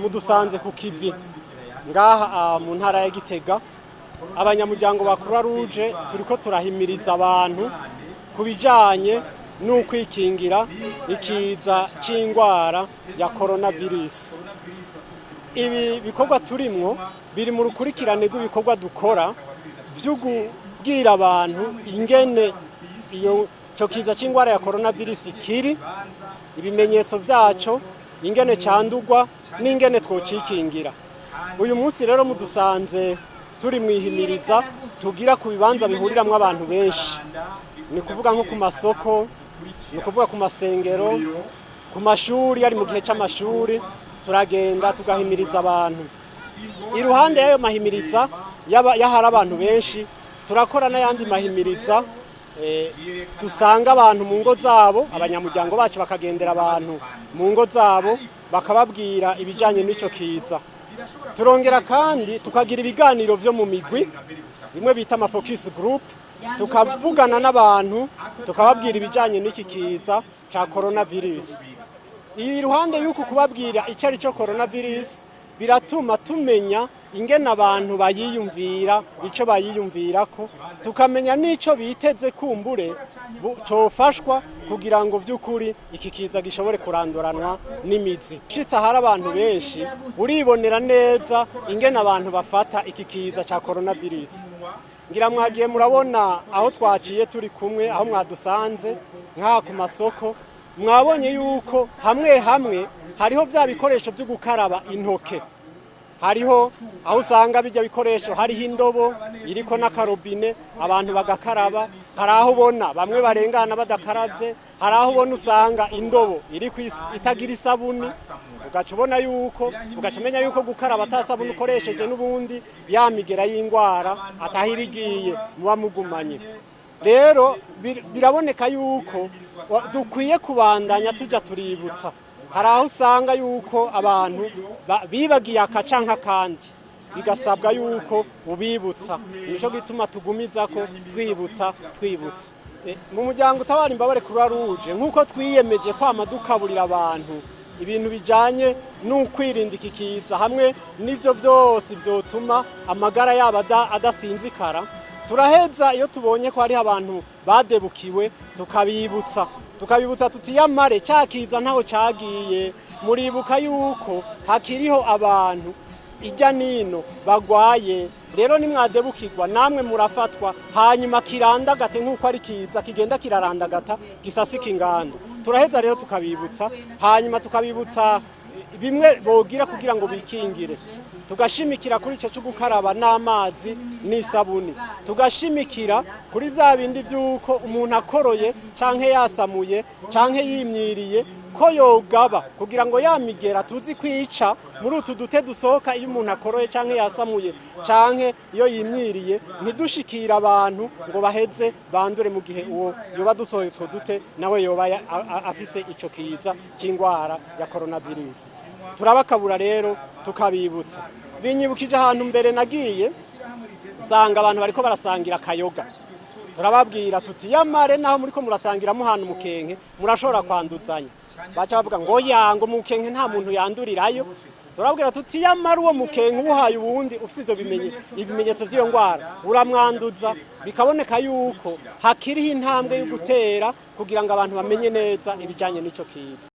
mudusanze ku kivi ngaha mu ntara ya Gitega. Abanyamuryango ba Croix Rouge turiko turahimiriza abantu kubijanye n'ukwikingira ikiza c'ingwara ya coronavirus. Ibi bikorwa turimwo biri mu rukurikirane rw'ibikorwa dukora vyo kubwira abantu ingene ico kiza c'ingwara ya coronavirus kiri, ibimenyetso vyaco, ingene candurwa n'ingene twocikingira. Uyu munsi rero mudusanze turi mwihimiriza tugira ku bibanza bihuriramwo abantu benshi, ni kuvuga nko ku masoko, ni kuvuga ku masengero, ku mashuri ari mu gihe c'amashuri, turagenda tugahimiriza abantu. Iruhande y'ayo mahimiriza yahari abantu benshi, turakora n'ayandi mahimiriza dusanga abantu mu ngo zabo, abanyamuryango bacu bakagendera abantu mu ngo zabo bakababwira ibijanye n'ico kiza. Turongera kandi tukagira ibiganiro vyo mu migwi bimwe bita ama focus group, tukavugana n'abantu tukababwira ibijanye n'iki kiza ca coronavirus. Iruhande y'uko kubabwira icyo ari cyo coronavirus biratuma tumenya ingene abantu bayiyumvira, ico bayiyumvirako, tukamenya n'ico biteze kumbure cofashwa kugira ngo vy'ukuri iki kiza gishobore kuranduranwa n'imizi. Shitsa hari abantu benshi uribonera neza ingene abantu bafata iki kiza ca coronavirus. Ngira mwagiye murabona aho twaciye turi kumwe, aho mwadusanze nka ku masoko, mwabonye yuko hamwe hamwe hariho vya bikoresho byo gukaraba intoke. Hariho aho usanga bijya bikoresho, hariho indobo iriko n'akarobine abantu bagakaraba, hari aho ubona bamwe barengana badakaravye, hari aho ubona usanga indobo iriko itagira isabuni, ugacumenya yuko gukaraba atasabuni ukoresheje n'ubundi yamigera y'ingwara atahirigiye muba mugumanye. Rero biraboneka yuko dukwiye kubandanya tuja tuributsa. Hari aho usanga yuko abantu bibagiye akacanka kandi bigasabwa yuko ubibutsa. Nico gituma tugumiza ko twibutsa. Mu muryango utabara imbabare Croix Rouge nkuko twiyemeje kwama dukaburira abantu ibintu bijanye n'ukwirinda iki kiza hamwe n'ivyo vyose vyotuma amagara yabo adasinzikara. Turaheza iyo tubonye ko hari abantu badebukiwe tukabibutsa tutiyamare cyakiza ntaho cagiye. Muribuka yuko hakiriho abantu ijya nino bagwaye, rero nimwadebukirwa namwe murafatwa hanyuma kirandagate nkuko ari kiza kigenda kirarandagata gisasika inganda. Turaheza rero tukabibutsa, hanyuma tukabibutsa bimwe bogira kugira ngo bikingire. Tugashimikira kuri ico cyo gukaraba n'amazi n'isabuni, tugashimikira kuri za bindi vyuko umuntu akoroye canke yasamuye canke yimyiriye ko yogaba kugira ngo yamigera tuzi kwica muri utu dute dusohoka iyo umuntu akoroye canke yasamuye canke iyo yimyiriye, ntidushikira abantu ngo baheze bandure mu gihe uwo yoba dusohoye utwo dute nawe yoba afise ico kiza c'ingwara ya coronavirus. Turabakabura rero tukabibutsa. Binyibukije ahantu mbere nagiye sanga abantu bariko barasangira akayoga, turababwira tuti yamare naho muriko murasangiramo ahantu mukenke murashobora kwanduzanya. Baca bavuga ngo yango mukenke nta muntu yandurirayo. Turabwira tuti yamare uwo mukenke uhaye ubundi ufite ivyo ibimenyetso vy'iyo ngwara uramwanduza. Bikaboneka yuko hakiriho intambwe yo gutera kugira ngo abantu bamenye neza ibijanye n'ico kiza.